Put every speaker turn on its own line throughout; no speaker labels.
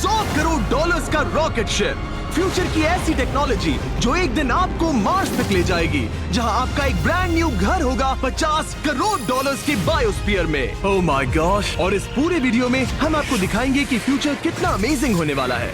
$100 करोड़ का rocket ship, future की ऐसी टेक्नोलॉजी जो एक दिन आपको मार्स तक ले जाएगी, जहां आपका एक ब्रांड न्यू घर होगा $50 करोड़ की बायोस्फीयर में। Oh my gosh! और इस पूरे वीडियो में हम आपको दिखाएंगे कि फ्यूचर कितना अमेजिंग होने वाला है।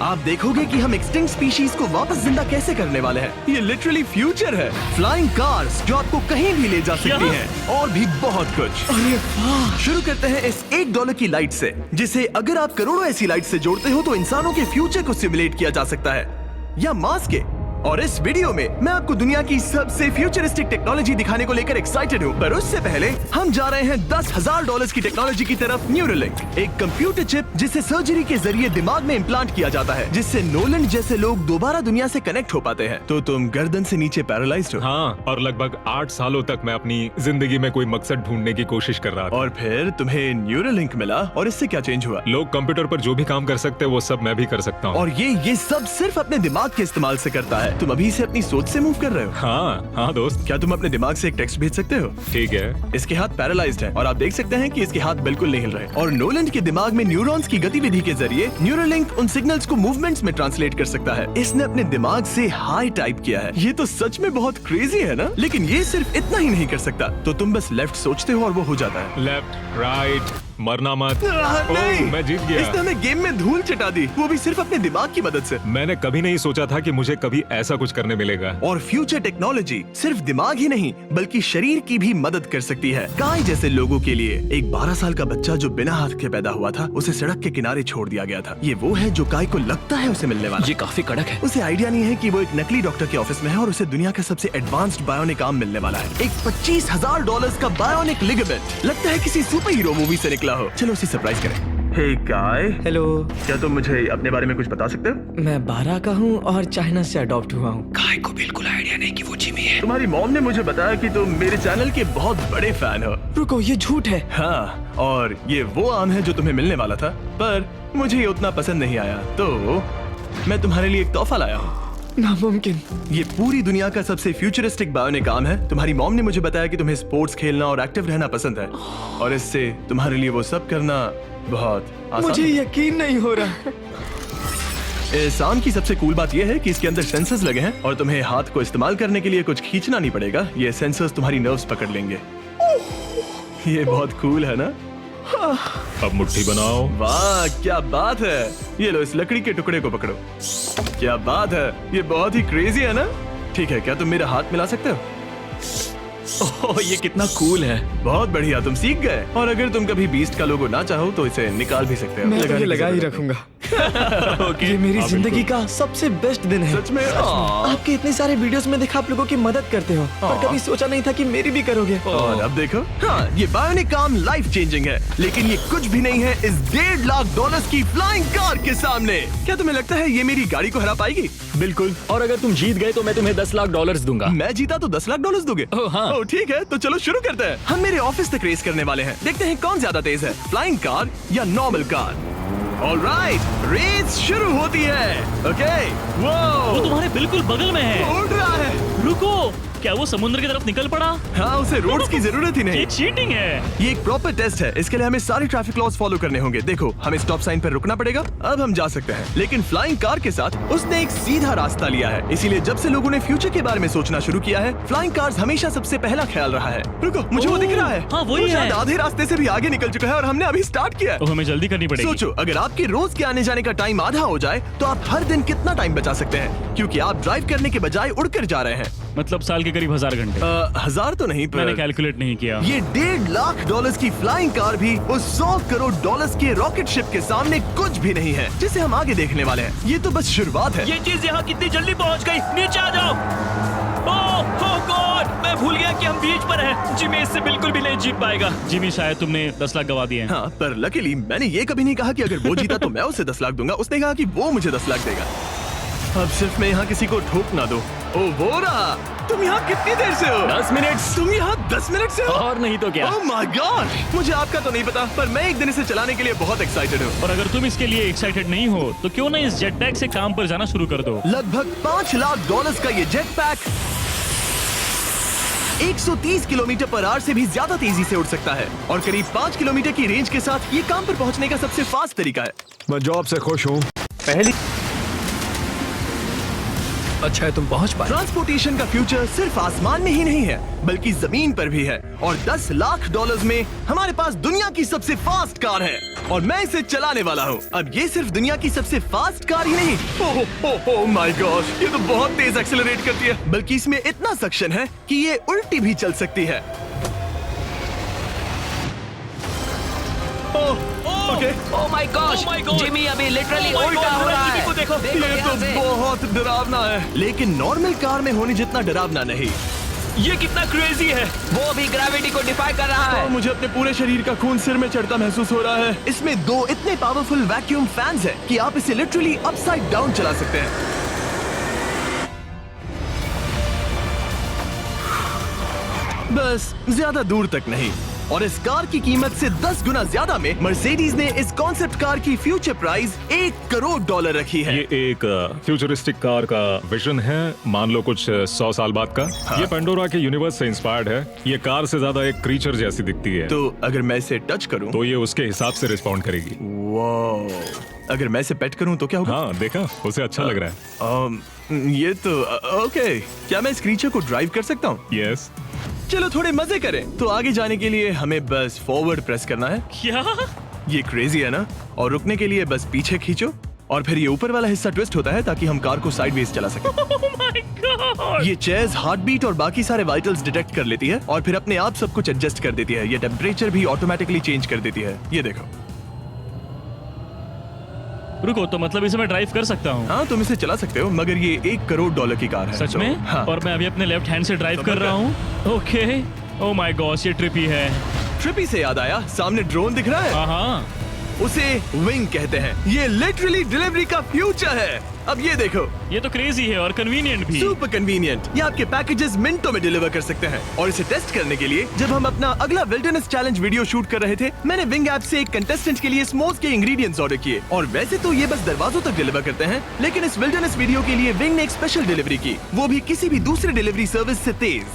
आप देखोगे कि हम एक्सटिंक्ट स्पीशीज को वापस जिंदा कैसे करने वाले हैं। ये लिटरली फ्यूचर है। फ्लाइंग कार्स जो आपको कहीं भी ले जा सकती हैं, और भी बहुत कुछ। अरे वाह! शुरू करते हैं इस $1 की लाइट से, जिसे अगर आप करोड़ों ऐसी लाइट से जोड़ते हो तो इंसानों के फ्यूचर को सिमुलेट किया जा सकता है, या मार्स के। और इस वीडियो में मैं आपको दुनिया की सबसे फ्यूचरिस्टिक टेक्नोलॉजी दिखाने को लेकर एक्साइटेड हूँ। पर उससे पहले हम जा रहे हैं $10,000 की टेक्नोलॉजी की तरफ। न्यूरोलिंक, एक कंप्यूटर चिप जिसे सर्जरी के जरिए दिमाग में इम्प्लांट किया जाता है, जिससे नोलन जैसे लोग दोबारा दुनिया से कनेक्ट हो पाते हैं। तो तुम गर्दन से नीचे पैरालाइज्ड हो।
हाँ, और लगभग 8 सालों तक मैं अपनी जिंदगी में कोई मकसद ढूंढने की कोशिश कर रहा था।
और फिर तुम्हें न्यूरोलिंक मिला, और इससे क्या चेंज हुआ?
लोग कंप्यूटर पर जो भी काम कर सकते हैं वो सब मैं भी कर सकता हूँ।
और ये सब सिर्फ अपने दिमाग के इस्तेमाल से करता है। तुम अभी से अपनी सोच से मूव कर रहे हो।
हाँ दोस्त।
क्या तुम अपने दिमाग से एक टेक्स्ट भेज सकते हो?
ठीक है।
इसके हाथ पैरालाइज्ड हैं, और आप देख सकते हैं कि इसके हाथ बिल्कुल नहीं हिल रहे। और नोलैंड के दिमाग में न्यूरॉन्स की गतिविधि के जरिए न्यूरोलिंक उन सिग्नल्स को मूवमेंट्स में ट्रांसलेट कर सकता है। इसने अपने दिमाग से हाई टाइप किया है। ये तो सच में बहुत क्रेजी है ना? लेकिन ये सिर्फ इतना ही नहीं कर सकता। तो तुम बस लेफ्ट सोचते हो और वो हो जाता है।
लेफ्ट, राइट, मरना मत।
नहीं,
मैं जीत गया।
इसने हमें गेम में धूल चटा दी, वो भी सिर्फ अपने दिमाग की मदद से।
मैंने कभी नहीं सोचा था कि मुझे कभी ऐसा कुछ करने मिलेगा।
और फ्यूचर टेक्नोलॉजी सिर्फ दिमाग ही नहीं बल्कि शरीर की भी मदद कर सकती है। काय जैसे लोगों के लिए एक 12 साल का बच्चा जो बिना हाथ के पैदा हुआ था, उसे सड़क के किनारे छोड़ दिया गया था। ये वो है जो काय को लगता है उसे मिलने वाला।
ये काफी कड़क है।
उसे आइडिया नहीं है कि वो एक नकली डॉक्टर के ऑफिस में है और उसे दुनिया का सबसे एडवांस्ड बायोनिक आर्म मिलने वाला है। एक $25,000 का बायोनिक लिगामेंट, लगता है किसी सुपर हीरो मूवी से निकला हो। चलो उसे सरप्राइज करें। हे काय,
हेलो।
क्या तुम मुझे अपने बारे में कुछ बता सकते हो?
मैं 12 का हूँ और चाइना से अडॉप्ट हुआ हूँ। काय को बिल्कुल आइडिया नहीं कि वो जिमी है।
तुम्हारी मॉम ने मुझे बताया कि तुम मेरे चैनल के बहुत बड़े फैन हो।
रुको, ये झूठ है।
हाँ, और ये वो आम है जो तुम्हें मिलने वाला था, पर मुझे ये उतना पसंद नहीं आया, तो मैं तुम्हारे लिए एक तोहफा लाया हूँ।
नामुमकिन।
ये पूरी दुनिया का सबसे फ्यूचरिस्टिक बायोनिक आर्म है। तुम्हारी मॉम ने मुझे बताया कि तुम्हें स्पोर्ट्स खेलना और एक्टिव रहना पसंद है, और इससे तुम्हारे लिए वो सब करना बहुत आसान।
मुझे यकीन नहीं हो रहा।
इस आर्म की सबसे कूल बात यह है कि इसके अंदर सेंसर्स लगे हैं, और तुम्हें हाथ को इस्तेमाल करने के लिए कुछ खींचना नहीं पड़ेगा। ये सेंसर्स तुम्हारी नर्व्स पकड़ लेंगे। ये बहुत कूल है ना?
अब मुट्ठी बनाओ।
वाह, क्या बात है। ये लो, इस लकड़ी के टुकड़े को पकड़ो। क्या बात है, ये बहुत ही क्रेजी है ना? ठीक है, क्या तुम मेरा हाथ मिला सकते हो?
ओह, ये कितना कूल है।
बहुत बढ़िया, तुम सीख गए। और अगर तुम कभी बीस्ट का लोगो ना चाहो तो इसे निकाल भी सकते हो।
मैं तो ये
की
लगा ही
जरूरत
रखूंगा।
ओके।
ये मेरी
हाँ,
जिंदगी
बिल्कुल।
का सबसे बेस्ट दिन है।
सच में?
आपके इतने सारे वीडियोस में देखा आप लोगों की मदद करते हो, पर कभी सोचा नहीं था कि मेरी भी करोगे।
और अब देखो, हाँ, ये बायोनिक आर्म लाइफ चेंजिंग है, लेकिन ये कुछ भी नहीं है इस $1.5 की फ्लाइंग कार के सामने। क्या तुम्हें लगता है ये मेरी गाड़ी को हरा पाएगी?
बिल्कुल। और अगर तुम जीत गए तो मैं तुम्हें $10 लाख दूंगा।
मैं जीता तो $10 लाख दोगे?
ओह, हाँ।
ओह, ठीक है, तो चलो शुरू करते हैं। हम मेरे ऑफिस तक रेस करने वाले हैं। देखते हैं कौन ज्यादा तेज है, फ्लाइंग कार या नॉर्मल कार। ऑलराइट, रेस शुरू होती है। ओके,
वो तुम्हारे बिल्कुल बगल में है।
उड़ रहा है।
रुको, क्या वो समुद्र की तरफ निकल पड़ा?
हाँ, उसे रोड्स की जरूरत ही नहीं।
ये चीटिंग है।
ये एक प्रॉपर टेस्ट है। इसके लिए हमें सारे ट्रैफिक लॉज फॉलो करने होंगे। देखो, हमें स्टॉप साइन पर रुकना पड़ेगा। अब हम जा सकते हैं, लेकिन फ्लाइंग कार के साथ उसने एक सीधा रास्ता लिया है। इसीलिए जब से लोगों ने फ्यूचर के बारे में सोचना शुरू किया है, फ्लाइंग कार्स हमेशा सबसे पहला ख्याल रहा है। रुको, मुझे वो दिख रहा है।
हाँ, वही
वो शायद
है।
आधे रास्ते से भी आगे निकल चुका है, और हमने अभी स्टार्ट किया है।
तो हमें जल्दी करनी पड़ेगी।
सोचो, अगर आपके रोज के आने जाने का टाइम आधा हो जाए तो आप हर दिन कितना टाइम बचा सकते हैं, क्योंकि आप ड्राइव करने के बजाय उड़कर जा रहे हैं।
मतलब साल के करीब 1000 घंटे।
1000 तो नहीं,
मैंने
पर
कैलकुलेट नहीं किया।
ये $1.5 लाख की फ्लाइंग कार भी उस $100 करोड़ के रॉकेट शिप के सामने कुछ भी नहीं है, जिसे हम आगे देखने वाले हैं। ये तो बस शुरुआत है।
ये चीज यहाँ कितनी जल्दी पहुँच गई। नीचे आ जाओ। ओह गॉड, मैं भूल गया कि हम बीच पर हैं। जिमी इससे बिल्कुल भी नहीं जीत पाएगा। जिमी, शायद तुमने 10 लाख गवा दिए हैं।
हाँ, पर लकीली मैंने ये कभी नहीं कहा कि अगर वो जीता तो मैं उसे 10 लाख दूंगा। उसने कहा कि वो मुझे 10 लाख देगा। अब सिर्फ मैं यहाँ किसी को ठोक ना दो। ओ, वो रहा। तुम यहाँ कितनी देर से हो?
10 मिनट।
तुम यहाँ 10 मिनट से हो?
और नहीं तो क्या।
ओह माय गॉड, मुझे आपका तो नहीं पता, पर मैं एक दिन इसे चलाने के लिए बहुत एक्साइटेड हूँ।
और अगर तुम इसके लिए एक्साइटेड नहीं हो तो क्यों ना इस जेट पैक से काम पर जाना शुरू कर दो।
लगभग $5 लाख का ये jet pack 130 kilometre per hour से भी ज्यादा तेजी से उड़ सकता है और करीब 5 किलोमीटर की रेंज के साथ ये काम पर पहुंचने का सबसे फास्ट तरीका है।
मैं जॉब से खुश हूँ।
पहली
अच्छा है तुम पहुंच पाए।
ट्रांसपोर्टेशन का फ्यूचर सिर्फ आसमान में ही नहीं है बल्कि जमीन पर भी है और $10 लाख में हमारे पास दुनिया की सबसे फास्ट कार है और मैं इसे चलाने वाला हूँ। अब ये सिर्फ दुनिया की सबसे फास्ट कार ही नहीं, ओह माय गॉश, ये तो बहुत तेज एक्सेलरेट करती है, बल्कि इसमें इतना सक्शन है कि ये उल्टी भी चल सकती है। Okay,
oh my gosh,
Oh my God!
Jimmy अभी लिटरली
Oh my
उल्टा
God,
हो रहा
जिमी
है।
को देखो।
ये
यहाँ से।
तो बहुत डरावना है, लेकिन नॉर्मल कार में होने जितना डरावना नहीं।
ये कितना क्रेजी है।
वो भी ग्रेविटी को डिफाई कर रहा
और
है।
मुझे अपने पूरे शरीर का खून सिर में चढ़ता महसूस हो रहा है। इसमें 2 इतने पावरफुल वैक्यूम फैंस हैं कि आप इसे लिटरली अपसाइड डाउन चला सकते हैं। बस ज्यादा दूर तक नहीं। और इस कार की कीमत से 10 गुना ज्यादा में मर्सिडीज ने इस कॉन्सेप्ट कार की फ्यूचर प्राइस $1 करोड़ रखी है।
ये एक फ्यूचरिस्टिक कार का विजन है, मान लो कुछ 100 साल बाद का। ये पेंडोरा के यूनिवर्स से इंस्पायर्ड है। ये कार से ज्यादा एक क्रीचर जैसी दिखती है,
तो अगर मैं इसे टच करूं
तो ये उसके हिसाब से रिस्पॉन्ड करेगी।
वाह, अगर मैं इसे पेट करूं तो क्या होगा?
हाँ देखा, उसे अच्छा लग रहा है।
ये तो ओके, क्या मैं इस क्रीचर को ड्राइव कर सकता हूँ?
यस,
चलो थोड़े मजे करें। तो आगे जाने के लिए हमें बस फॉरवर्ड प्रेस करना है।
क्या?
ये क्रेजी है ना? और रुकने के लिए बस पीछे खींचो और फिर ये ऊपर वाला हिस्सा ट्विस्ट होता है ताकि हम कार को साइडवेज चला सकें।
Oh my God!
ये चेयर्स हार्ट बीट और बाकी सारे वाइटल्स डिटेक्ट कर लेती है और फिर अपने आप सब कुछ एडजस्ट कर देती है। ये टेम्परेचर भी ऑटोमेटिकली चेंज कर देती है। ये देखो।
रुको, तो मतलब इसे मैं ड्राइव कर सकता हूँ?
हाँ, तुम इसे चला सकते हो, मगर ये $1 करोड़ की कार है।
सच
तो,
में?
हाँ।
और मैं अभी अपने लेफ्ट हैंड से ड्राइव
समझ
कर रहा
गया।
हूँ। ओके, ओह माय गॉश, ये ट्रिपी है।
ट्रिपी से याद आया, सामने ड्रोन दिख रहा है,
हाँ हाँ,
उसे विंग कहते हैं। ये लिटरली डिलीवरी का फ्यूचर है। अब ये देखो,
ये तो क्रेजी है और कन्वीनियंट भी।
Super convenient. ये आपके पैकेजेस मिनटों में डिलीवर कर सकते हैं। और इसे टेस्ट करने के लिए जब हम अपना अगला विल्डरनेस चैलेंज वीडियो शूट कर रहे थे, मैंने विंग ऐप से एक कंटेस्टेंट के लिए स्मोक्स के इंग्रेडिएंट्स ऑर्डर किए और वैसे तो ये बस दरवाजों तक डिलीवर करते हैं, लेकिन इस विल्डरनेस वीडियो के लिए विंग ने एक स्पेशल डिलीवरी की, वो भी किसी भी दूसरे डिलीवरी सर्विस से तेज।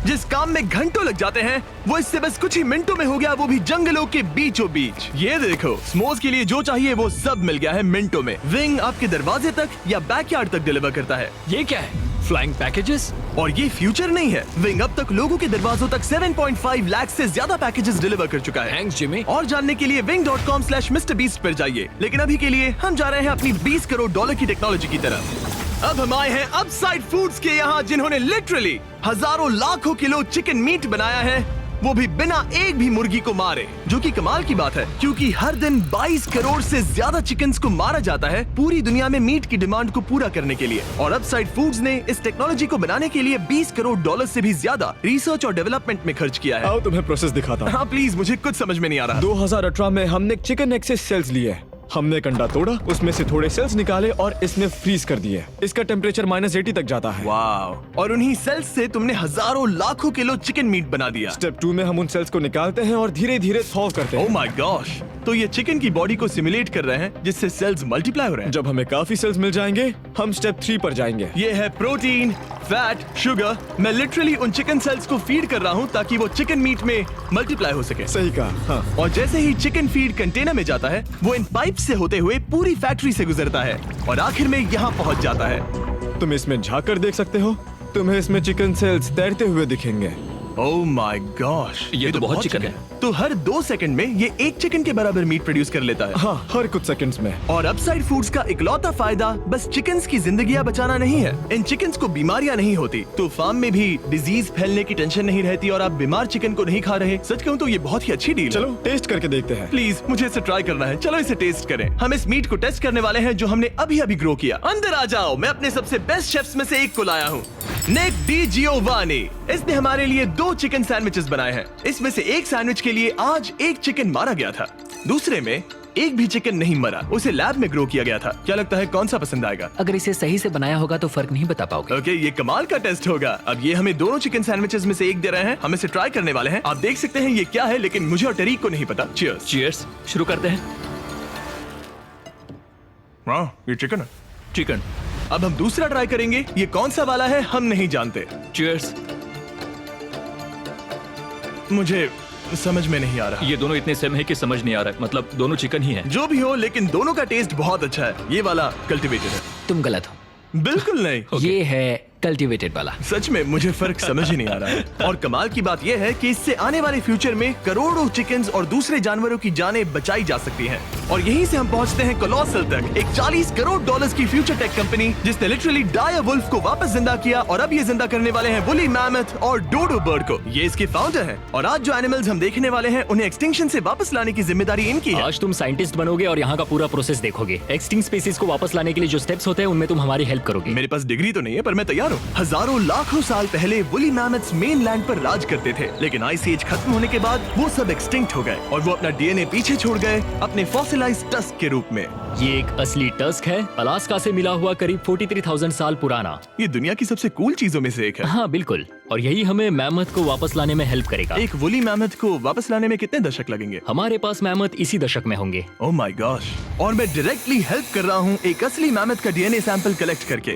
जिस काम में घंटों लग जाते हैं वो इससे बस कुछ ही मिनटों में हो गया, वो भी जंगलों के बीचों बीच। ये देखो, स्मोक्स के लिए जो चाहिए वो सब मिल गया है मिनटों में। विंग आपके दरवाजे तक या बैकयार्ड तक डिलीवर करता है।
ये क्या है? Flying packages?
और ये फ्यूचर नहीं है, विंग अब तक लोगों के दरवाजों तक 7.5 लाख से ज्यादा पैकेजेस डिलीवर कर चुका है।
Thanks Jimmy.
और जानने के लिए wing.com/MrBeast पर जाइए। लेकिन अभी के लिए हम जा रहे हैं अपनी $20 करोड़ की टेक्नोलॉजी की तरफ। अब हम आए हैं अपसाइड फूड्स के यहाँ, जिन्होंने लिटरली हजारों लाखों किलो चिकन मीट बनाया है, वो भी बिना एक भी मुर्गी को मारे, जो कि कमाल की बात है क्योंकि हर दिन 22 करोड़ से ज्यादा चिकन्स को मारा जाता है पूरी दुनिया में मीट की डिमांड को पूरा करने के लिए। और अपसाइड फूड्स ने इस टेक्नोलॉजी को बनाने के लिए $20 करोड़ से भी ज्यादा रिसर्च और डेवलपमेंट में खर्च किया है।
आओ तुम्हें प्रोसेस दिखाता हूँ।
हाँ प्लीज, मुझे कुछ समझ में नहीं आ रहा।
2018 में हमने चिकन एग से सेल्स लिए। हमने एक अंडा तोड़ा, उसमें से थोड़े सेल्स निकाले और इसमें फ्रीज कर दिए। इसका टेम्परेचर -80 तक जाता है।
वाव! और उन्हीं सेल्स से तुमने हजारों लाखों किलो चिकन मीट बना दिया।
स्टेप 2 में हम उन सेल्स को निकालते हैं और धीरे धीरे सॉल्व करते
ओह
हैं।
My gosh! तो ये चिकन की बॉडी को सिमुलेट कर रहे हैं जिससे सेल्स मल्टीप्लाई हो रहे हैं।
जब हमें काफी सेल्स मिल जाएंगे, हम स्टेप 3 पर जाएंगे।
ये है प्रोटीन, फैट, शुगर। मैं लिटरली उन चिकन सेल्स को फीड कर रहा हूँ ताकि वो चिकन मीट में मल्टीप्लाई हो सके।
सही कहा, हाँ।
और जैसे ही चिकन फीड कंटेनर में जाता है, वो इन पाइप से होते हुए पूरी फैक्ट्री से गुजरता है और आखिर में यहाँ पहुँच जाता है।
तुम इसमें झाँक कर देख सकते हो, तुम्हें इसमें चिकन सेल्स तैरते हुए दिखेंगे।
Oh my gosh!
ये तो बहुत चिकन है।
तो हर 2 सेकंड में ये 1 चिकन के बराबर मीट प्रोड्यूस कर लेता है।
हाँ, हर कुछ सेकंड्स में।
और अपसाइड फूड्स का इकलौता फायदा बस चिकन्स की जिंदगियां बचाना नहीं है। इन चिकन्स को बीमारियां नहीं होती, तो फार्म में भी डिजीज फैलने की टेंशन नहीं रहती और आप बीमार चिकन को नहीं खा रहे। सच कहूं तो ये बहुत ही अच्छी डील है।
चलो टेस्ट करके देखते हैं।
प्लीज, मुझे इसे ट्राई करना है। चलो इसे टेस्ट करें। हम इस मीट को टेस्ट करने वाले हैं जो हमने अभी अभी ग्रो किया। अंदर आ जाओ, मैं अपने सबसे बेस्ट शेफ्स में से एक को लाया हूँ, निक डी जियोवानी। इसने हमारे लिए 2 चिकन सैंडविचेस बनाए हैं। इसमें से एक सैंडविच के लिए आज 1 चिकन मारा गया था, दूसरे में एक भी चिकन नहीं मरा, उसे लैब में ग्रो किया गया था। क्या लगता है कौन सा पसंद आएगा?
अगर इसे सही से बनाया होगा तो फर्क नहीं बता पाओगे।
ओके, ये कमाल का टेस्ट होगा। अब ये हमें दोनों चिकन सैंडविचेस में से एक दे रहे हैं, हम इसे ट्राई करने वाले हैं। आप देख सकते हैं ये क्या है, लेकिन मुझे और टरीक को नहीं पता। चीयर्स।
चीयर्स, शुरू करते हैं।
हाँ, ये चिकन है।
चिकन।
अब हम दूसरा ट्राई करेंगे। ये कौन सा वाला है हम नहीं जानते।
चीयर्स।
मुझे समझ में नहीं आ रहा।
ये दोनों इतने सेम है कि समझ नहीं आ रहा, मतलब दोनों चिकन ही है।
जो भी हो, लेकिन दोनों का टेस्ट बहुत अच्छा है। ये वाला कल्टीवेटेड है।
तुम गलत हो।
बिल्कुल नहीं।
ये है कल्टीवेटेड वाला।
सच में मुझे फर्क समझ ही नहीं आ रहा है। और कमाल की बात यह है कि इससे आने वाले फ्यूचर में करोड़ों चिकन्स और दूसरे जानवरों की जानें बचाई जा सकती हैं। और यहीं से हम पहुंचते हैं कोलोसल तक, एक 40 करोड़ डॉलर्स की फ्यूचर टेक कंपनी जिसने लिटरली डायर वुल्फ को वापस जिंदा किया, और अब ये जिंदा करने वाले हैं वुली मैमथ और डोडो बर्ड को। ये इसके फाउंडर हैं, और आज जो एनिमल्स हम देखने वाले हैं उन्हें एक्सटिंक्शन से वापस लाने की जिम्मेदारी इनकी है।
आज तुम साइंटिस्ट बनोगे और यहाँ का पूरा प्रोसेस देखोगे। एक्सटिंक्ट स्पीसीज को वापस लाने के लिए जो स्टेप्स होते हैं उनमें तुम हमारी हेल्प करोगे।
मेरे पास डिग्री तो नहीं है, पर मैं तैयार हूँ। हजारों लाखों साल पहले वुली मैमथ्स मेनलैंड पर राज करते थे, लेकिन आइस एज खत्म होने के बाद वो सब एक्सटिंक्ट हो गए और वो अपना डीएनए पीछे छोड़ गए अपने फॉसिलाइज्ड टस्क के रूप में।
ये एक असली टस्क है, अलास्का से मिला हुआ, करीब 43,000 साल पुराना।
ये दुनिया की सबसे कूल चीजों में से एक है।
हाँ बिल्कुल, और यही हमें मैमथ को वापस लाने में हेल्प करेगा।
एक वुली मैमथ को वापस लाने में कितने दशक लगेंगे?
हमारे पास मैमथ इसी दशक में होंगे।
Oh my gosh. और मैं डायरेक्टली हेल्प कर रहा हूँ एक असली मैमथ का डीएनए सैंपल कलेक्ट करके।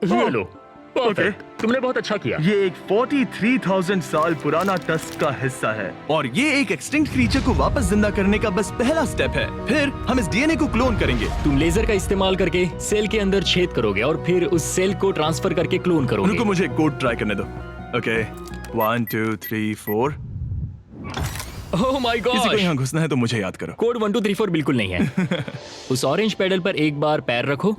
ये लो, परफेक्ट, तुमने बहुत अच्छा किया।
ये एक 43,000 साल पुराना टस्क का हिस्सा है, और ये एक एक्सटिंक्ट क्रीचर को वापस जिंदा करने का बस पहला स्टेप है। फिर हम इस डीएनए को क्लोन करेंगे।
तुम लेजर का इस्तेमाल करके सेल के अंदर छेद करोगे और फिर उस सेल को ट्रांसफर करके क्लोन करोगे।
रुको, मुझे कोड ट्राई करने दो। ओके, 1 2 3 4।
ओह माय
किसी को
गॉड,
यहाँ घुसना है तो मुझे याद करो।
कोड 1 2 3 4 बिल्कुल नहीं है। उस ऑरेंज पेडल पर एक बार पैर रखो।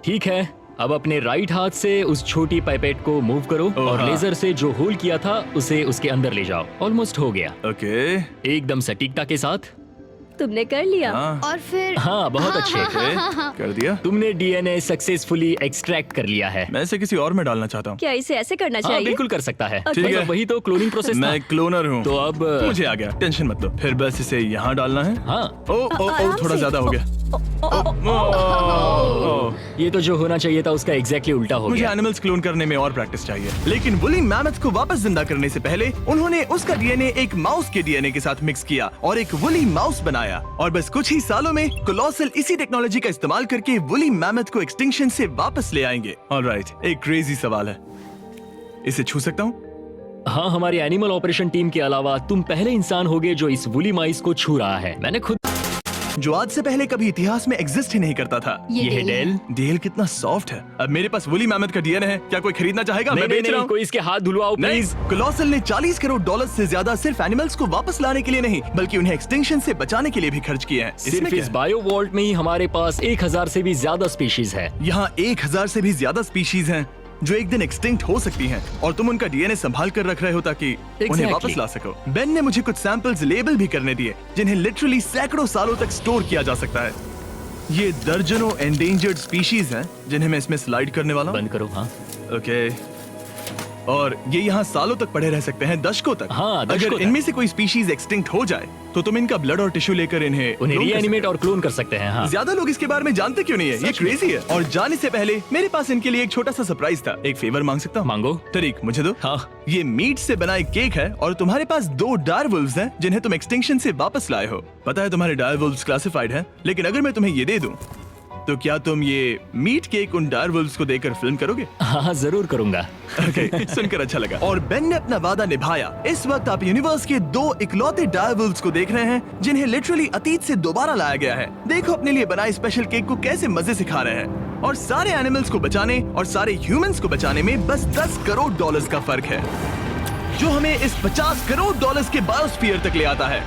ठीक है, अब अपने राइट हाथ से उस छोटी पाइपेट को मूव करो और
हाँ।
लेजर से जो होल किया था उसे उसके अंदर ले जाओ। ऑलमोस्ट हो गया,
ओके,
एकदम सटीकता के साथ।
तुमने कर लिया।
हाँ।
और फिर
हाँ बहुत अच्छे।
कर दिया।
तुमने डीएनए सक्सेसफुली एक्सट्रैक्ट कर लिया है।
मैं इसे किसी और में डालना चाहता हूँ।
क्या इसे ऐसे करना
हाँ
चाहिए?
बिल्कुल कर सकता है।
ठीक
है।
मतलब वही तो क्लोनिंग प्रोसेस था।
मैं क्लोनर हूँ,
तो अब
मुझे आ गया, टेंशन मत लो। फिर बस इसे यहाँ डालना है।
हाँ,
ओ ओ ओ,
आराम
थोड़ा
से।
ज्यादा हो गया।
ये तो जो होना चाहिए था उसका एग्जैक्टली उल्टा हो
मुझे
गया।
एनिमल्स क्लोन करने में और प्रैक्टिस चाहिए। लेकिन वुली मैमथ को वापस जिंदा करने से पहले उन्होंने उसका डीएनए एक माउस के डीएनए के साथ मिक्स किया और एक वुली माउस बनाया। और बस कुछ ही सालों में कोलोसल इसी टेक्नोलॉजी का इस्तेमाल करके वुली मैमथ को एक्सटिंक्शन से वापस ले आएंगे। ऑलराइट, एक क्रेजी सवाल है, इसे छू सकता हूँ?
हाँ, हमारी एनिमल ऑपरेशन टीम के अलावा तुम पहले इंसान होगे जो इस वुली माइस को छू रहा है। मैंने खुद
जो आज से पहले कभी इतिहास में एग्जिस्ट ही नहीं करता था।
ये
है डेल।
डेल कितना सॉफ्ट है। अब मेरे पास वुली मैमथ का डीएनए है, क्या कोई खरीदना चाहेगा? मैं बेच रहा हूँ।
कोई इसके हाथ धुलवाओ
नहीं,
प्लीज।
कोलोसल ने 40 करोड़ डॉलर से ज्यादा सिर्फ एनिमल्स को वापस लाने के लिए नहीं, बल्कि उन्हें एक्सटिंक्शन से बचाने के लिए भी खर्च किए हैं। इसमें
सिर्फ
क्या
इस
है?
बायो वॉल्ट में ही हमारे पास 1000 से भी ज्यादा स्पीशीज है।
यहाँ 1000 से भी ज्यादा स्पीशीज हैं जो एक दिन एक्सटिंक्ट हो सकती हैं, और तुम उनका डीएनए संभाल कर रख रहे हो ताकि उन्हें
Exactly.
वापस ला सको। बेन ने मुझे कुछ सैंपल्स लेबल भी करने दिए जिन्हें लिटरली सैकड़ों सालों तक स्टोर किया जा सकता है। ये दर्जनों एंडेंजर्ड स्पीशीज हैं जिन्हें मैं इसमें स्लाइड करने वाला हूँ।
बंद करो। हाँ,
ओके, और ये यहाँ सालों तक पड़े रह सकते हैं, दशकों तक।
हाँ, दशकों
अगर
तक।
इनमें से कोई स्पीशीज एक्सटिंक्ट हो जाए तो तुम इनका ब्लड और टिश्यू लेकर
उन्हें
clone कर सकते
रीएनिमेट और क्लोन कर सकते हैं। हाँ,
हो। ज्यादा लोग इसके बारे में जानते क्यों नहीं है? ये क्रेजी है। और जाने से पहले मेरे पास इनके लिए एक छोटा सा सरप्राइज था। एक फेवर मांग सकता हूँ?
मांगो।
तरीक, मुझे दो।
हाँ,
ये मीट से बना एक केक है, और तुम्हारे पास 2 डायरवुल्व्स हैं जिन्हें तुम एक्सटिंक्शन से वापस लाए हो। पता है तुम्हारे डायरवुल्व्स क्लासिफाइड हैं, लेकिन अगर मैं तुम्हें ये दे दूं तो क्या तुम ये मीट केक उन डायरवुल्व्स को देकर फिल्म करोगे?
हाँ जरूर करूंगा।
ओके, सुनकर अच्छा लगा। और बेन ने अपना वादा निभाया। इस वक्त आप यूनिवर्स के 2 इकलौते डायरवुल्व्स को देख रहे हैं जिन्हें लिटरली अतीत से दोबारा लाया गया है। देखो अपने लिए बनाए स्पेशल केक को कैसे मजे से खा रहे हैं। और सारे एनिमल्स को बचाने और सारे ह्यूमंस को बचाने में बस 10 करोड़ डॉलर्स का फर्क है, जो हमें इस 50 करोड़ डॉलर्स के बायोस्फीयर तक ले आता है,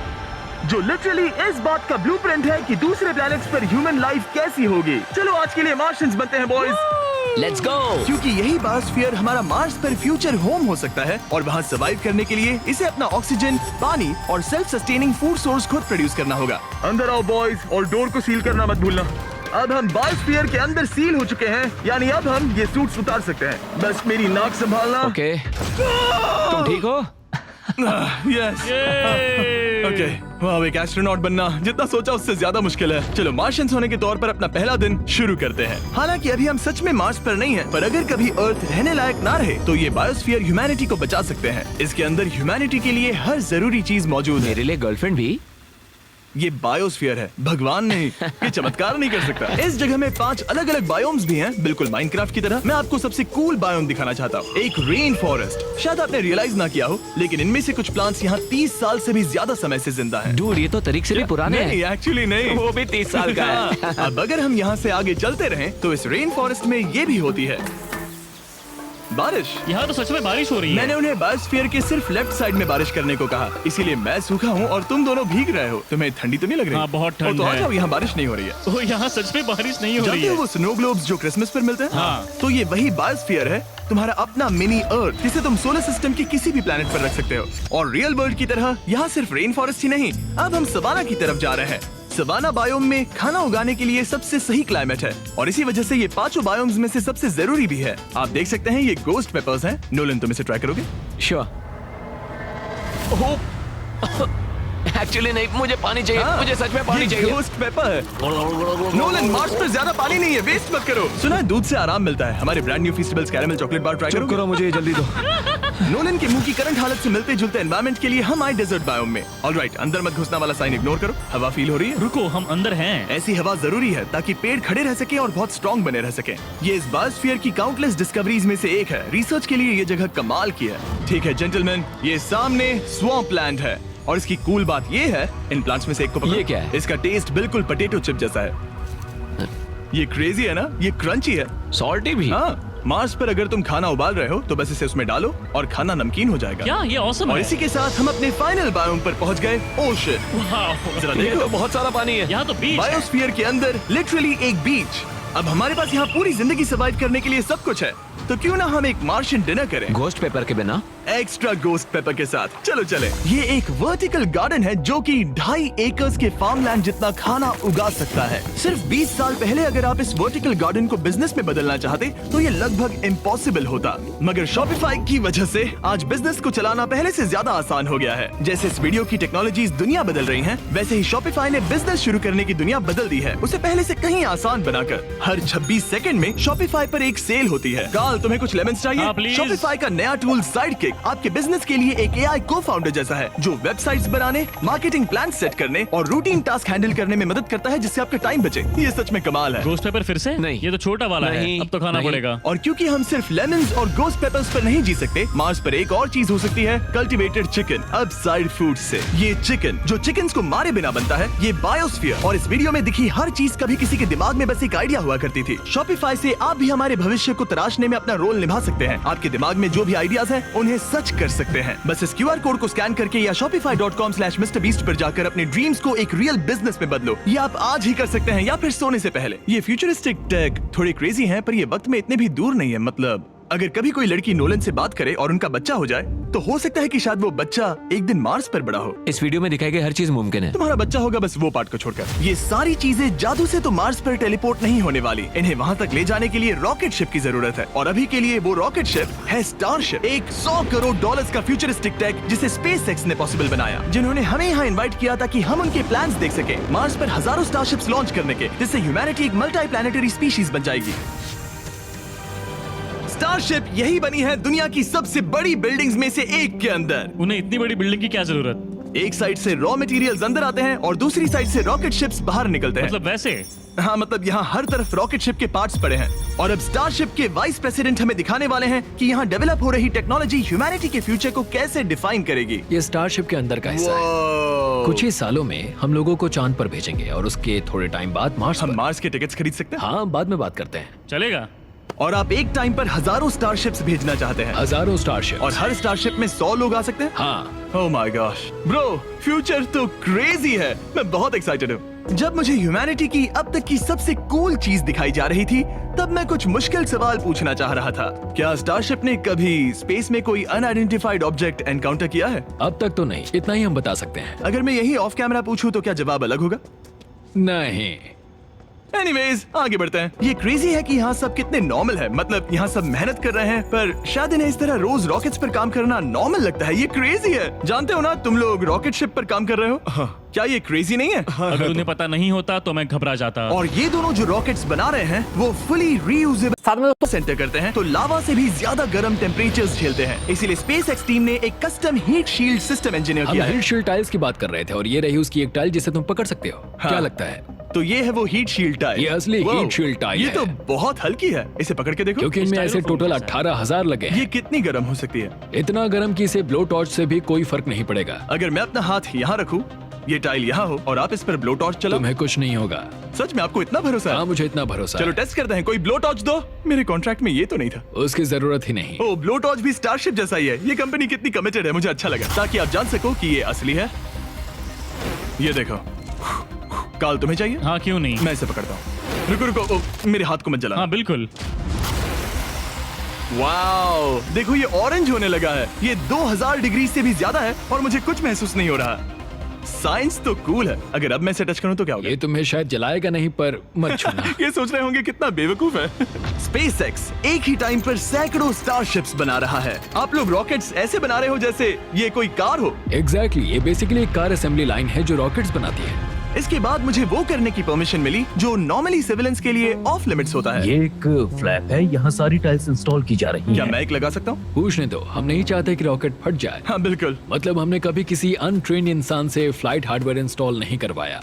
जो लिटरली इस बात का ब्लूप्रिंट है कि दूसरे प्लैनेट्स पर ह्यूमन लाइफ कैसी होगी। चलो आज के लिए मार्शियंस बनते हैं बॉयज।
Let's go.
क्योंकि यही बायोस्फीयर हमारा मार्स पर फ्यूचर होम हो सकता है, और वहाँ सर्वाइव करने के लिए इसे अपना ऑक्सीजन, पानी और सेल्फ सस्टेनिंग फूड सोर्स खुद प्रोड्यूस करना होगा। अंदर आओ बॉयज, और डोर को सील करना मत भूलना। अब हम बायोस्फीयर के अंदर सील हो चुके हैं, यानी अब हम ये सूट्स उतार सकते हैं। बस मेरी नाक संभालना।
ओके, तुम ठीक हो?
यस। ओके, वाह, एक एस्ट्रोनॉट बनना जितना सोचा उससे ज्यादा मुश्किल है। चलो मार्शियंस होने के तौर पर अपना पहला दिन शुरू करते हैं। हालांकि अभी हम सच में मार्स पर नहीं हैं, पर अगर कभी अर्थ रहने लायक ना रहे तो ये बायोस्फीयर ह्यूमैनिटी को बचा सकते हैं। इसके अंदर ह्यूमैनिटी के लिए हर जरूरी चीज मौजूद है।
मेरे लिए गर्लफ्रेंड भी?
ये बायोस्फीयर है, भगवान नहीं, ये चमत्कार नहीं कर सकता। इस जगह में 5 अलग अलग बायोम्स भी हैं, बिल्कुल माइनक्राफ्ट की तरह। मैं आपको सबसे कूल बायोम दिखाना चाहता हूँ, एक रेन फॉरेस्ट। शायद आपने रियलाइज ना किया हो, लेकिन इनमें से कुछ प्लांट्स यहाँ 30 साल से भी ज्यादा समय से जिंदा हैं।
डूड, ये तो तरीक से भी पुराने
नहीं,
हैं।
एक्चुअली नहीं,
वो भी 30 साल का है।
अब अगर हम यहाँ से आगे चलते रहें, तो इस रेन फॉरेस्ट में ये भी होती है बारिश।
यहाँ तो सच में बारिश हो रही है।
मैंने उन्हें बायोस्फीयर के सिर्फ लेफ्ट साइड में बारिश करने को कहा, इसीलिए मैं सूखा हूँ और तुम दोनों भीग रहे हो। तुम्हें ठंडी तो नहीं लग रही?
हाँ, बहुत ठंड
तो आ
है।
जाओ, यहाँ बारिश नहीं हो रही है।
ओ, यहाँ सच में बारिश नहीं हो रही
जानते हो
है।
वो स्नो ग्लोब्स जो क्रिसमस पर मिलते हैं?
हाँ।
तो ये वही बायोस्फीयर है, तुम्हारा अपना मिनी अर्थ, जिसे तुम सोलर सिस्टम के किसी भी प्लेनेट पर रख सकते हो। और रियल वर्ल्ड की तरह यहाँ सिर्फ रेन फॉरेस्ट ही नहीं, अब हम सवाना की तरफ जा रहे हैं। सवाना बायोम में खाना उगाने के लिए सबसे सही क्लाइमेट है, और इसी वजह से ये 5 बायोम्स में से सबसे जरूरी भी है। आप देख सकते हैं ये गोस्ट पेपर्स हैं। नोलन, तुम इसे ट्राई करोगे?
श्योर। एक्चुअली नहीं, मुझे पानी चाहिए।
हाँ,
मुझे सच में पानी
ये
चाहिए।
गोस्ट पेपर है। नोलन, मार्स पर ज्यादा पानी नहीं है, वेस्ट मत करो। सुना है दूध से आराम मिलता है। हमारे brand new Feastables caramel chocolate bar try
चुप करो, मुझे ये जल्दी दो।
नोलन के मुंह की करंट हालत से मिलते जुलते एनवायरनमेंट के लिए हम आए डेजर्ट बायोम में। ऑलराइट, अंदर मत घुसना वाला साइन इग्नोर करो। हवा फील हो रही है?
रुको, हम अंदर हैं।
ऐसी हवा जरूरी है ताकि पेड़ खड़े रह सके और बहुत स्ट्रॉन्ग बने रह सके। ये इस बायोस्फीयर की काउंटलेस डिस्कवरीज में से एक है। रिसर्च के लिए ये जगह कमाल की है। ठीक है जेंटलमैन, ये सामने स्वैम्प लैंड है, और इसकी कूल बात ये है, इन प्लांट्स में से एक को पकड़ो।
ये क्या है?
इसका टेस्ट बिल्कुल पोटैटो चिप जैसा है। ये क्रेजी है ना? ये क्रंची है।
सॉल्टी भी।
हाँ, मार्स पर अगर तुम खाना उबाल रहे हो तो बस इसे उसमें डालो और खाना नमकीन हो जाएगा।
क्या ये ऑसम
और
है?
इसी के साथ हम अपने फाइनल बायोम पर पहुंच गए, ओशन।
वाह,
जरा
ये
देखो,
तो बहुत सारा पानी है।
यहाँ तो बीच है।
बायोस्फीयर के अंदर लिटरली एक बीच। अब हमारे पास यहाँ पूरी जिंदगी सर्वाइव करने के लिए सब कुछ है, तो क्यों ना हम एक मार्शियन डिनर करें
घोस्ट पेपर के बिना।
एक्स्ट्रा गोस्ट पेपर के साथ। चलो चले। ये एक वर्टिकल गार्डन है जो कि 2.5 एकर्स के फार्मलैंड जितना खाना उगा सकता है। सिर्फ 20 साल पहले अगर आप इस वर्टिकल गार्डन को बिजनेस में बदलना चाहते तो ये लगभग इम्पॉसिबल होता, मगर शॉपिफाई की वजह से आज बिजनेस को चलाना पहले से ज्यादा आसान हो गया है। जैसे इस वीडियो की टेक्नोलॉजीज दुनिया बदल रही हैं, वैसे ही शॉपिफाई ने बिजनेस शुरू करने की दुनिया बदल दी है, उसे पहले से कहीं आसान बनाकर। हर 26 सेकंड में शॉपिफाई पर एक सेल होती है। काल, तुम्हें कुछ लेमन्स चाहिए?
हाँ, प्लीज।
शॉपिफाई का नया टूल साइडकिक आपके बिजनेस के लिए एक एआई को-फाउंडर जैसा है, जो वेबसाइट्स बनाने, मार्केटिंग प्लान सेट करने और रूटीन टास्क हैंडल करने में मदद करता है, जिससे आपका टाइम बचे। ये सच में कमाल है।
गोस्ट पेपर फिर से?
नहीं।
ये तो छोटा वाला है,
नहीं,
अब तो खाना
नहीं।
पड़ेगा।
और क्योंकि हम सिर्फ लेमन्स और गोस्ट पेपर्स पर नहीं जी सकते, मार्स पर एक और चीज हो सकती है, कल्टीवेटेड चिकन, अपसाइड फूड से। ये चिकन जो चिकन्स को मारे बिना बनता है, ये बायोस्फीयर और इस वीडियो में दिखी हर चीज कभी किसी के दिमाग में बस एक आइडिया हुआ करती थी। शॉपिफाई से आप भी हमारे भविष्य को तराशने में अपना रोल निभा सकते हैं। आपके दिमाग में जो भी आइडियाज हैं, उन्हें सच कर सकते हैं। बस इस क्यूआर कोड को स्कैन करके या shopify.com/MrBeast पर जाकर अपने ड्रीम्स को एक रियल बिजनेस में बदलो। ये आप आज ही कर सकते हैं या फिर सोने से पहले। ये फ्यूचरिस्टिक टेक थोड़ी क्रेजी है, पर ये वक्त में इतने भी दूर नहीं है। मतलब अगर कभी कोई लड़की नोलन से बात करे और उनका बच्चा हो जाए, तो हो सकता है कि शायद वो बच्चा एक दिन मार्स पर बड़ा हो।
इस वीडियो में दिखाई गई हर चीज मुमकिन है।
तुम्हारा बच्चा होगा, बस वो पार्ट को छोड़कर। ये सारी चीजें जादू से तो मार्स पर टेलीपोर्ट नहीं होने वाली। इन्हें वहाँ तक ले जाने के लिए रॉकेट शिप की जरूरत है, और अभी के लिए वो रॉकेट शिप है स्टारशिप, एक $100 करोड़ का फ्यूचरिस्टिक टेक जिसे स्पेसएक्स ने पॉसिबल बनाया, जिन्होंने हमें यहाँ इन्वाइट किया ताकि हम उनके प्लान्स देख सके मार्स पर हजारों स्टारशिप्स लॉन्च करने के, जिससे ह्यूमैनिटी एक मल्टी प्लैनेटरी स्पीशीज बन जाएगी। स्टारशिप यही बनी है दुनिया की सबसे बड़ी बिल्डिंग्स में से एक के अंदर।
उन्हें इतनी बड़ी बिल्डिंग की क्या जरूरत?
एक साइड से रॉ मटेरियल्स अंदर आते हैं और दूसरी साइड से रॉकेट शिप्स बाहर निकलते हैं।
मतलब वैसे?
हाँ, मतलब यहाँ हर तरफ रॉकेट शिप के पार्ट्स पड़े हैं। और अब स्टारशिप के वाइस प्रेसिडेंट हमें दिखाने वाले हैं कि यहाँ डेवलप हो रही टेक्नोलॉजी ह्यूमैनिटी के फ्यूचर को कैसे डिफाइन करेगी।
ये स्टारशिप के अंदर का हिस्सा है। कुछ ही सालों में हम लोगों को चांद पर भेजेंगे और उसके थोड़े टाइम बाद मार्स
हम
पर।
मार्स के टिकट्स खरीद सकते हैं।
हाँ, बाद में बात करते हैं।
चलेगा।
और आप एक टाइम पर हजारों स्टारशिप्स भेजना चाहते हैं,
हजारों स्टारशिप।
और हर स्टारशिप में 100 लोग आ सकते हैं।
हाँ,
oh my gosh bro, future तो क्रेजी है। मैं बहुत एक्साइटेड हूँ। जब मुझे ह्यूमैनिटी की अब तक की सबसे कूल चीज दिखाई जा रही थी, तब मैं कुछ मुश्किल सवाल पूछना चाह रहा था। क्या स्टारशिप ने कभी स्पेस में कोई अनआइडेंटिफाइड ऑब्जेक्ट एनकाउंटर किया है?
अब तक तो नहीं, इतना ही हम बता सकते हैं।
अगर मैं यही ऑफ कैमरा पूछूं तो क्या जवाब अलग होगा?
नहीं।
एनीवेज आगे बढ़ते हैं। ये क्रेजी है कि यहाँ सब कितने नॉर्मल है, मतलब यहाँ सब मेहनत कर रहे हैं, पर शायद इन्हें इस तरह रोज रॉकेट्स पर काम करना नॉर्मल लगता है। ये क्रेजी है। जानते हो ना, तुम लोग रॉकेट शिप पर काम कर रहे हो। क्या ये क्रेजी नहीं है?
अगर उन्हें पता नहीं होता तो मैं घबरा जाता।
और ये दोनों जो रॉकेट्स बना रहे हैं वो फुली रीयूजेबल सेंटर करते हैं, तो लावा से भी ज्यादा गर्म टेम्परेचर्स झेलते हैं। इसीलिए स्पेसएक्स टीम ने एक custom heat shield system engineer
हम
किया है।
हीट शील्ड टाइल्स की बात कर रहे थे और ये रही उसकी एक टाइल जिसे तुम पकड़ सकते हो। क्या लगता है?
तो ये है वो हीट शील्ड टाइल।
ये असली
Wow,
हीट शील्ड टाइल
ये
है।
तो बहुत हल्की है। इसे पकड़ के देखो।
क्योंकि इनमें ऐसे टोटल 18,000 लगे हैं।
ये कितनी गर्म हो सकती है?
इतना गर्म कि इसे ब्लो टॉर्च से भी कोई फर्क नहीं पड़ेगा।
अगर मैं अपना हाथ यहाँ रखूं, ये टाइल यहाँ हो और आप इस पर ब्लो टॉर्च चलाओ,
तुम्हें कुछ नहीं होगा।
सच में आपको इतना भरोसा है?
हाँ, मुझे इतना भरोसा
चलो
है।
टेस्ट करते हैं। कोई ब्लो टॉर्च दो। मेरे कॉन्ट्रैक्ट में ये तो नहीं था।
उसकी जरूरत ही नहीं।
ओ, ब्लो टॉर्च भी स्टारशिप जैसा ही है। ये कंपनी कितनी कमिटेड है, मुझे अच्छा लगा, ताकि आप जान सको कि ये असली है। ये देखो। काल तुम्हें चाहिए?
हाँ, क्यों नहीं।
मैं इसे पकड़ता हूँ। रुको रुको, ओ, मेरे हाथ को मत जला।
हाँ बिल्कुल।
वाओ, देखो ये ऑरेंज होने लगा है। ये 2000 डिग्री से भी ज्यादा है और मुझे कुछ महसूस नहीं हो रहा। साइंस तो कूल है। अगर अब मैं इसे टच करूं तो क्या होगा?
ये तुम्हें शायद जलाएगा नहीं, पर मत छूना।
ये सोच रहे होंगे कितना बेवकूफ है। स्पेसएक्स एक ही टाइम पर सैकड़ों स्टारशिप्स बना रहा है। आप लोग रॉकेट्स ऐसे बना रहे हो जैसे ये कोई कार हो।
एग्जैक्टली, ये बेसिकली एक कार असेंबली लाइन है जो रॉकेट्स बनाती है।
इसके बाद मुझे वो करने की परमिशन मिली जो नॉर्मली सिविलियंस के लिए ऑफ लिमिट्स होता है।
ये एक फ्लैप है, यहाँ सारी टाइल्स इंस्टॉल की जा रही
क्या
हैं।
मैं एक लगा सकता हूँ?
पूछने दो, हम नहीं चाहते कि रॉकेट फट जाए।
हाँ बिल्कुल।
मतलब हमने कभी किसी अनट्रेन्ड इंसान से फ्लाइट हार्डवेयर इंस्टॉल नहीं करवाया।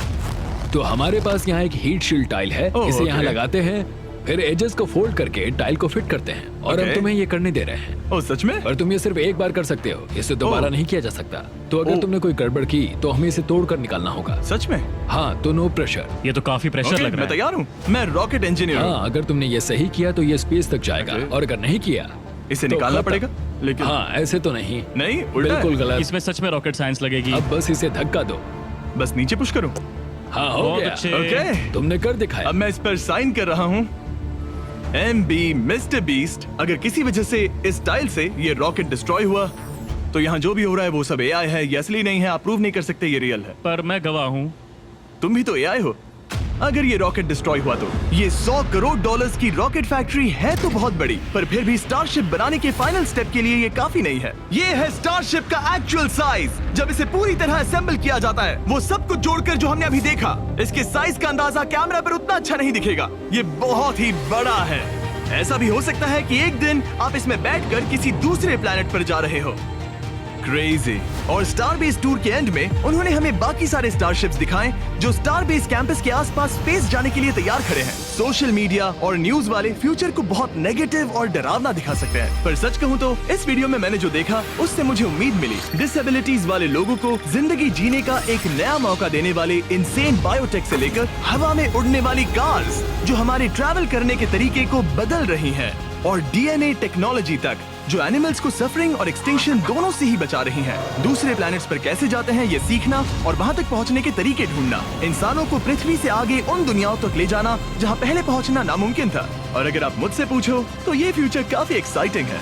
तो हमारे पास यहाँ एक हीट शील्ड टाइल है।
ओह,
इसे यहाँ
ओके।
लगाते हैं, फिर एजेस को फोल्ड करके टाइल को फिट करते हैं और हम
ओके।
तुम्हें ये करने दे रहे हैं।
ओ सच में?
पर तुम ये सिर्फ एक बार कर सकते हो, इसे दोबारा
ओह।
नहीं किया जा सकता। तो अगर
ओह।
तुमने कोई गड़बड़ की तो हमें इसे तोड़ कर निकालना होगा।
सच में?
हाँ, तो नो प्रेशर।
ये तो काफी प्रेशर
ओके,
लग रहा
मैं
है।
तैयार हूँ। मैं रॉकेट इंजीनियर हूँ।
हाँ, अगर तुमने ये सही किया तो ये स्पेस तक जाएगा
ओके।
और अगर नहीं किया
इसे
तो
निकालना
खत्म।
पड़ेगा, लेकिन
हाँ, ऐसे तो नहीं।
नहीं, उल्टा
बिल्कुल
है।
गलत।
इसमें सच में रॉकेट साइंस लगेगी।
अब बस इसे धक्का दो।
बस नीचे पुश करूँ।
हाँ, हो
बहुत
गया।
अच्छे।
ओके,
तुमने कर दिखाया।
अब मैं इस पर साइन कर रहा हूँ। MB mister beast. अगर किसी वजह से इस टाइल से ये रॉकेट डिस्ट्रॉय हुआ तो यहाँ जो भी हो रहा है वो सब AI है, ये असली नहीं है। आप प्रूव नहीं कर सकते ये रियल है।
पर मैं गवाह हूँ।
तुम भी तो AI हो। अगर ये रॉकेट डिस्ट्रॉय हुआ तो ये $100 करोड़ की रॉकेट फैक्ट्री है तो बहुत बड़ी, पर फिर भी स्टारशिप बनाने के फाइनल स्टेप के लिए ये काफी नहीं है। ये है स्टारशिप का एक्चुअल साइज। जब इसे पूरी तरह असेंबल किया जाता है, वो सब कुछ जोड़कर जो हमने अभी देखा, इसके साइज का अंदाजा कैमरा पर उतना अच्छा नहीं दिखेगा। ये बहुत ही बड़ा है। ऐसा भी हो सकता है कि एक दिन आप इसमें बैठकर किसी दूसरे प्लेनेट पर जा रहे हो। क्रेजी। और स्टारबेस टूर के एंड में उन्होंने हमें बाकी सारे स्टारशिप्स दिखाए जो स्टारबेस कैंपस के आसपास स्पेस जाने के लिए तैयार खड़े हैं। सोशल मीडिया और न्यूज वाले फ्यूचर को बहुत नेगेटिव और डरावना दिखा सकते हैं, पर सच कहूँ तो इस वीडियो में मैंने जो देखा उससे मुझे उम्मीद मिली। डिसेबिलिटीज वाले लोगों को जिंदगी जीने का एक नया मौका देने वाले इंसेन बायोटेक से लेकर हवा में उड़ने वाली कार्स जो हमारे ट्रैवल करने के तरीके को बदल रही हैं, और DNA टेक्नोलॉजी तक जो एनिमल्स को सफरिंग और एक्सटिंक्शन दोनों से ही बचा रही हैं। दूसरे प्लैनेट्स पर कैसे जाते हैं ये सीखना और वहां तक पहुंचने के तरीके ढूंढना, इंसानों को पृथ्वी से आगे उन दुनियाओं तक ले जाना जहां पहले पहुंचना नामुमकिन था। और अगर आप मुझसे पूछो तो ये फ्यूचर काफी एक्साइटिंग है।